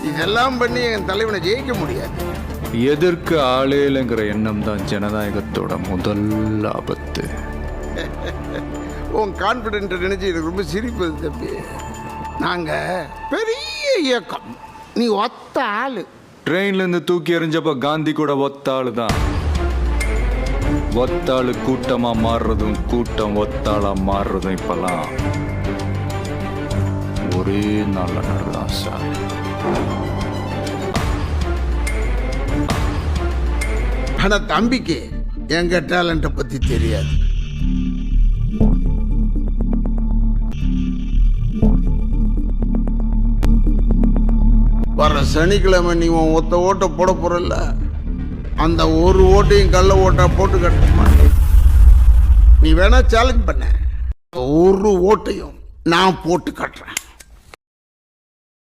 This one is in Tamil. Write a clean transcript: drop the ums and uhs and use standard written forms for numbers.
இதெல்லாம் பண்ணி என் தலைவனை ஜெயிக்க முடியாது. எதிர்க்க ஆளேலங்கிற எண்ணம் தான் ஜனநாயகத்தோட முதல் ஆபத்து. உன் கான்ஃபிடென்ட் நினைச்சு எனக்கு ரொம்ப சிரிப்பது தம்பி. நாங்க பெரிய இயக்கம், நீ ஒத்த ஆளு. ட்ரெயின்ல இருந்து தூக்கி எறிஞ்சப்ப காந்தி கூட ஒத்தாளு தான். ஒத்தாளு கூட்டமா மாறுறதும் கூட்டம் ஒத்தாளா மாறுறதும் இப்பெல்லாம் ஒரே நல்ல நடதான் சார். ஆனா தம்பிக்கு எங்க டேலண்ட பத்தி தெரியாது. வர சனிக்கிழமை நீ உன் ஒத்த ஓட்ட போட போறல, அந்த ஒரு ஓட்டையும் கள்ள ஓட்டா போட்டு கட்டுமா. நீ வேணா சேலஞ்ச் பண்ண, ஒரு ஓட்டையும் நான் போட்டு கட்டுறேன்.